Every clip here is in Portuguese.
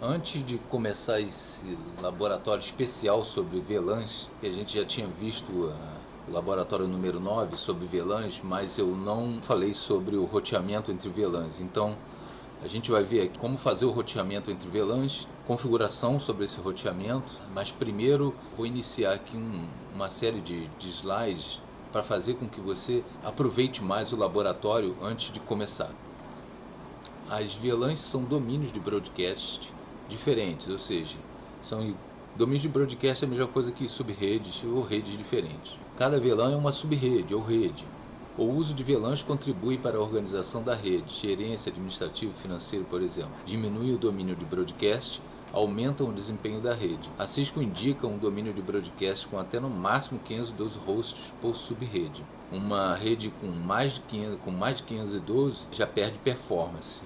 Antes de começar esse laboratório especial sobre VLANs, que a gente já tinha visto o laboratório número 9 sobre VLANs, mas eu não falei sobre o roteamento entre VLANs. Então, a gente vai ver aqui como fazer o roteamento entre VLANs, configuração sobre esse roteamento, mas primeiro vou iniciar aqui uma série de slides para fazer com que você aproveite mais o laboratório antes de começar. As VLANs são domínios de broadcast diferentes, ou seja, são domínios de broadcast é a mesma coisa que subredes ou redes diferentes. Cada VLAN é uma subrede ou rede. O uso de VLANs contribui para a organização da rede, gerência administrativa e financeiro, por exemplo. Diminui o domínio de broadcast, aumentam o desempenho da rede. A Cisco indica um domínio de broadcast com até no máximo 512 hosts por subrede. Uma rede com mais de 512 já perde performance.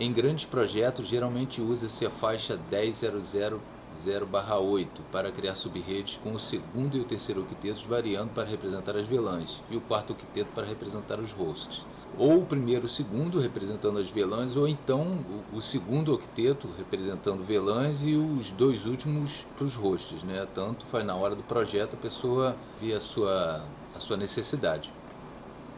Em grandes projetos, geralmente usa-se a faixa 10.0.0/8 para criar subredes com o segundo e o terceiro octetos variando para representar as VLANs e o quarto octeto para representar os hosts. Ou o primeiro e o segundo representando as VLANs, ou então o segundo octeto representando VLANs e os dois últimos para os hosts, né? Tanto faz na hora do projeto a pessoa vê a sua necessidade.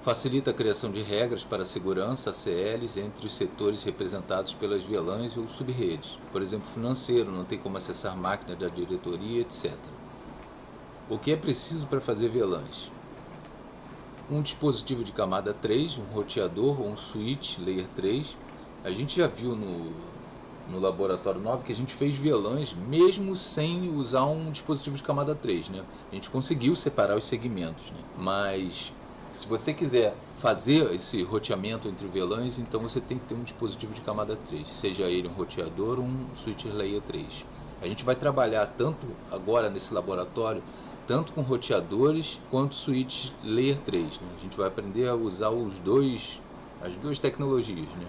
Facilita a criação de regras para a segurança, ACLs, entre os setores representados pelas VLANs ou subredes. Por exemplo, financeiro, não tem como acessar máquina da diretoria, etc. O que é preciso para fazer VLANs? Um dispositivo de camada 3, um roteador ou um switch layer 3. A gente já viu no laboratório 9 que a gente fez VLANs mesmo sem usar um dispositivo de camada 3, né? A gente conseguiu separar os segmentos, né? Mas se você quiser fazer esse roteamento entre VLANs, então você tem que ter um dispositivo de camada 3, seja ele um roteador ou um switch layer 3. A gente vai trabalhar tanto agora nesse laboratório, tanto com roteadores quanto switch layer 3, né? A gente vai aprender a usar as duas tecnologias, né?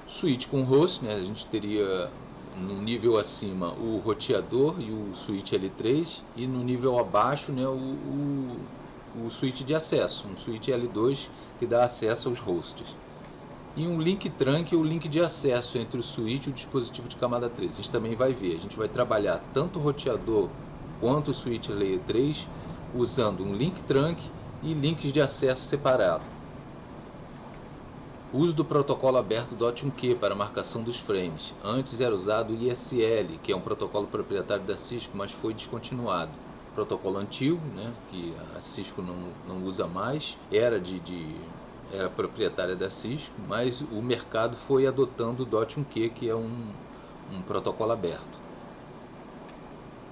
Switch com host, né? A gente teria no nível acima o roteador e o switch L3 e no nível abaixo, né, o switch de acesso, um switch L2 que dá acesso aos hosts. E um link trunk ou link de acesso entre o switch e o dispositivo de camada 3. A gente também vai ver, a gente vai trabalhar tanto o roteador quanto o switch layer 3 usando um link trunk e links de acesso separado. Uso do protocolo aberto .1q para marcação dos frames. Antes era usado o ISL, que é um protocolo proprietário da Cisco, mas foi descontinuado. Protocolo antigo, né, que a Cisco não usa mais, era proprietária da Cisco, mas o mercado foi adotando o .1q, que é um protocolo aberto.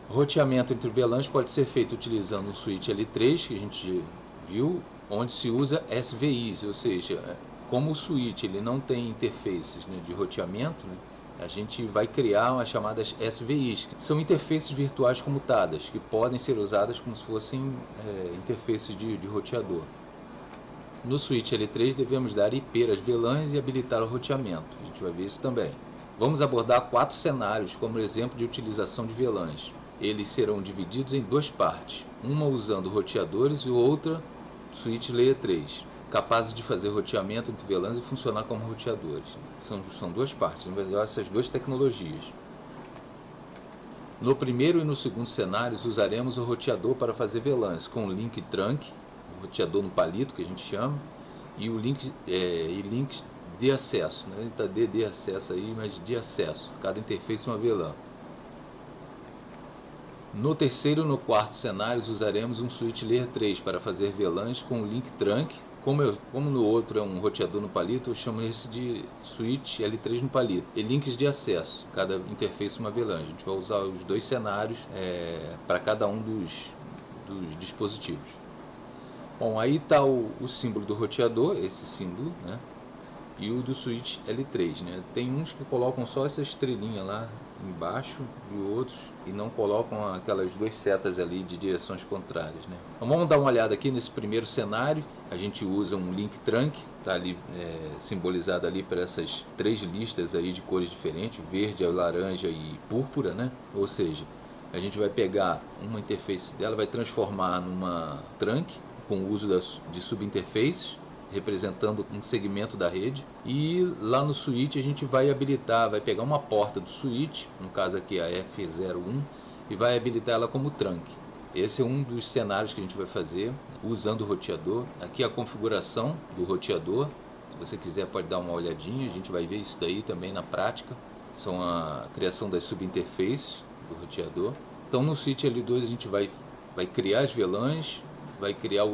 Roteamento entre VLANs pode ser feito utilizando um switch L3, que a gente viu, onde se usa SVIs, ou seja, como o switch ele não tem interfaces, né, de roteamento, né, a gente vai criar umas chamadas SVIs, que são interfaces virtuais comutadas, que podem ser usadas como se fossem interfaces de roteador. No switch L3 devemos dar IP às VLANs e habilitar o roteamento, a gente vai ver isso também. Vamos abordar 4 cenários como exemplo de utilização de VLANs. Eles serão divididos em 2 partes, uma usando roteadores e outra switch layer 3. Capazes de fazer roteamento entre VLANs e funcionar como roteadores. São 2 partes, vamos ver essas 2 tecnologias. No primeiro e no segundo cenários, usaremos o roteador para fazer VLANs com o link trunk, o roteador no palito que a gente chama, e o links de acesso, né? Ele está de acesso aí, mas de acesso, cada interface uma VLAN. No terceiro e no quarto cenários, usaremos um switch layer 3 para fazer VLANs com o link trunk. Como no outro é um roteador no palito, eu chamo esse de switch L3 no palito. E links de acesso, cada interface uma VLAN. A gente vai usar os 2 cenários para cada um dos dispositivos. Bom, aí está o símbolo do roteador, esse símbolo, né? E o do switch L3, né? Tem uns que colocam só essa estrelinha lá embaixo e outros e não colocam aquelas 2 setas ali de direções contrárias, né? Então vamos dar uma olhada aqui nesse primeiro cenário. A gente usa um link trunk, está ali simbolizado ali por essas 3 listas aí de cores diferentes, verde, laranja e púrpura, né? Ou seja, a gente vai pegar uma interface dela, vai transformar numa trunk com o uso de subinterfaces, representando um segmento da rede. E lá no switch a gente vai habilitar, vai pegar uma porta do switch, no caso aqui a F01, e vai habilitar ela como trunk. Esse é um dos cenários que a gente vai fazer usando o roteador. Aqui a configuração do roteador. Se você quiser pode dar uma olhadinha, a gente vai ver isso daí também na prática. São a criação das subinterfaces do roteador. Então no switch L2 a gente vai criar as VLANs, vai criar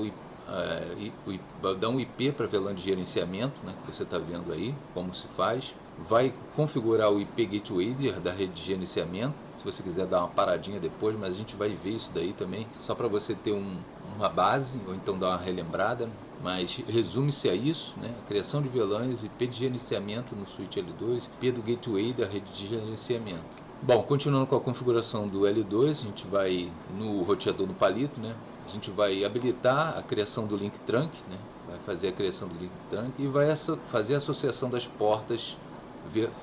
vai dar um IP para VLAN de gerenciamento, né, que você está vendo aí, como se faz. Vai configurar o IP Gateway da rede de gerenciamento, se você quiser dar uma paradinha depois, mas a gente vai ver isso daí também, só para você ter uma base, ou então dar uma relembrada, mas resume-se a isso, né? A criação de VLANs, IP de gerenciamento no switch L2, IP do Gateway da rede de gerenciamento. Bom, continuando com a configuração do L2, a gente vai no roteador no palito, né? A gente vai habilitar a criação do link trunk, né? Vai fazer a criação do link trunk e vai fazer a associação das portas,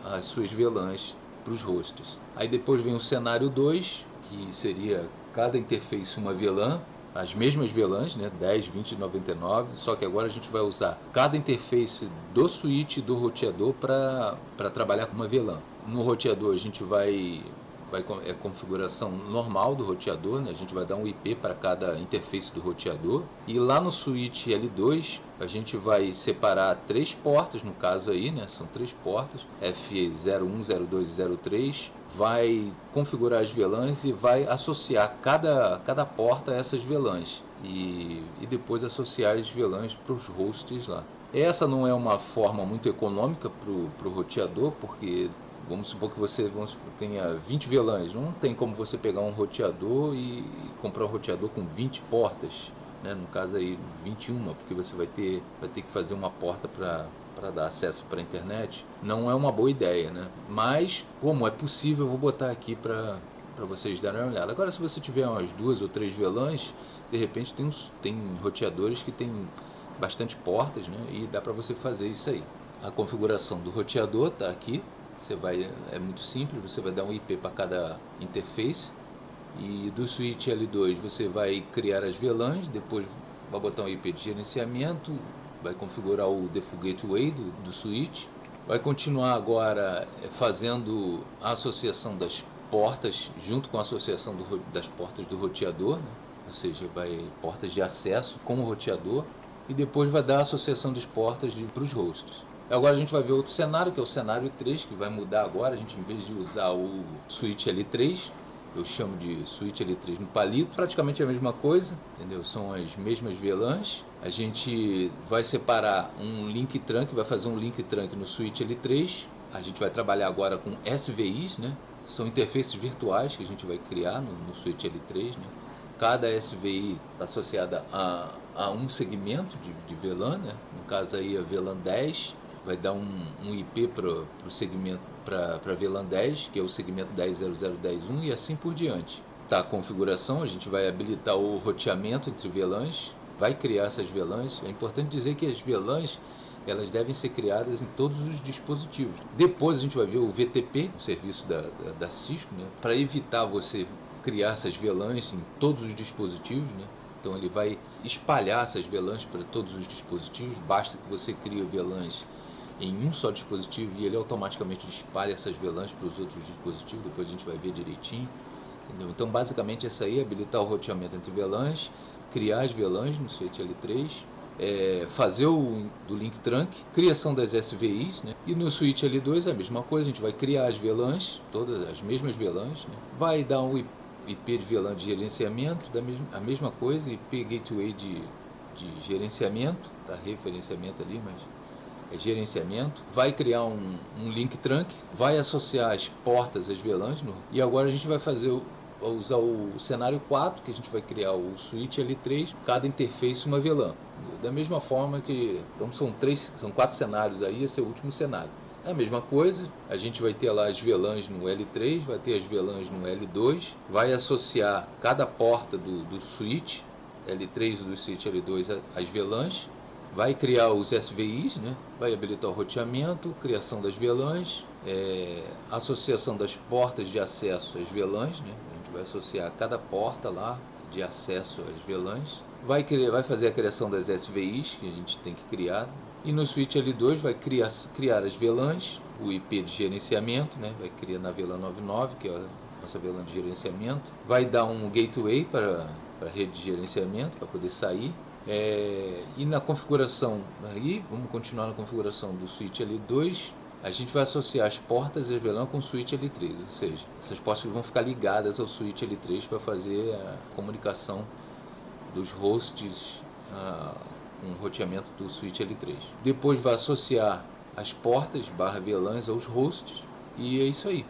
as suas VLANs para os hosts. Aí depois vem o cenário 2, que seria cada interface uma VLAN, as mesmas VLANs, né, 10, 20 e 99, só que agora a gente vai usar cada interface do switch e do roteador para trabalhar com uma VLAN. No roteador a gente é a configuração normal do roteador, né? A gente vai dar um IP para cada interface do roteador. E lá no switch L2 a gente vai separar 3 portas, no caso aí, né? São 3 portas, F01, 02 e 03. Vai configurar as VLANs e vai associar cada porta a essas VLANs. E depois associar as VLANs para os hosts lá. Essa não é uma forma muito econômica para o roteador, porque vamos supor que você tenha 20 VLANs, não tem como você pegar um roteador e comprar um roteador com 20 portas, né? No caso aí 21, porque você vai ter que fazer uma porta para dar acesso para a internet. Não é uma boa ideia, né? Mas como é possível, eu vou botar aqui para vocês darem uma olhada. Agora, se você tiver umas 2 ou 3 VLANs, de repente tem roteadores que tem bastante portas, né? E dá para você fazer isso aí. A configuração do roteador está aqui. É muito simples, você vai dar um IP para cada interface. E do switch L2 você vai criar as VLANs, depois vai botar um IP de gerenciamento, vai configurar o Default Gateway do switch. Vai continuar agora fazendo a associação das portas, junto com a associação das portas do roteador, né? Ou seja, portas de acesso com o roteador. E depois vai dar a associação das portas para os hosts. Agora a gente vai ver outro cenário, que é o cenário 3, que vai mudar agora. A gente, em vez de usar o switch L3, eu chamo de switch L3 no palito, praticamente a mesma coisa, entendeu? São as mesmas VLANs. A gente vai separar um link trunk, vai fazer um link trunk no switch L3. A gente vai trabalhar agora com SVIs, né? São interfaces virtuais que a gente vai criar no switch L3, né? Cada SVI está associada a um segmento de VLAN, né? No caso aí a VLAN 10 vai dar um IP para o segmento, para VLAN 10, que é o segmento 10.00.10.1 e assim por diante. Tá, a configuração, a gente vai habilitar o roteamento entre VLANs, vai criar essas VLANs. É importante dizer que as VLANs elas devem ser criadas em todos os dispositivos. Depois a gente vai ver o VTP, o serviço da Cisco, né? Para evitar você criar essas VLANs em todos os dispositivos, né? Então ele vai espalhar essas VLANs para todos os dispositivos. Basta que você crie VLANs em um só dispositivo e ele automaticamente espalha essas VLANs para os outros dispositivos. Depois a gente vai ver direitinho, entendeu? Então basicamente essa aí é habilitar o roteamento entre VLANs, criar as VLANs no switch L3, fazer do link trunk, criação das SVIs, né? E no switch L2 é a mesma coisa, a gente vai criar as VLANs, todas as mesmas VLANs, né? Vai dar um IP de VLAN de gerenciamento, a mesma coisa, IP Gateway de gerenciamento, tá? Referenciamento ali, mas é gerenciamento. Vai criar um link trunk, vai associar as portas às VLANs, e agora a gente vai usar o cenário 4, que a gente vai criar o switch L3, cada interface uma VLAN. Da mesma forma que, então são 4 cenários aí, esse é o último cenário. É a mesma coisa, a gente vai ter lá as VLANs no L3, vai ter as VLANs no L2, vai associar cada porta do switch L3 e do switch L2 às VLANs, vai criar os SVIs, né? Vai habilitar o roteamento, criação das VLANs, associação das portas de acesso às VLANs, né? A gente vai associar cada porta lá de acesso às VLANs. vai fazer a criação das SVIs que a gente tem que criar. E no switch L2 vai criar as VLANs, o IP de gerenciamento, né? Vai criar na VLAN 99, que é a nossa VLAN de gerenciamento. Vai dar um gateway para a rede de gerenciamento, para poder sair. E na configuração, aí vamos continuar na configuração do switch L2, a gente vai associar as portas da VLAN com o switch L3, ou seja, essas portas vão ficar ligadas ao switch L3 para fazer a comunicação dos hosts com o roteamento do switch L3. Depois vai associar as portas /VLANs aos hosts e é isso aí.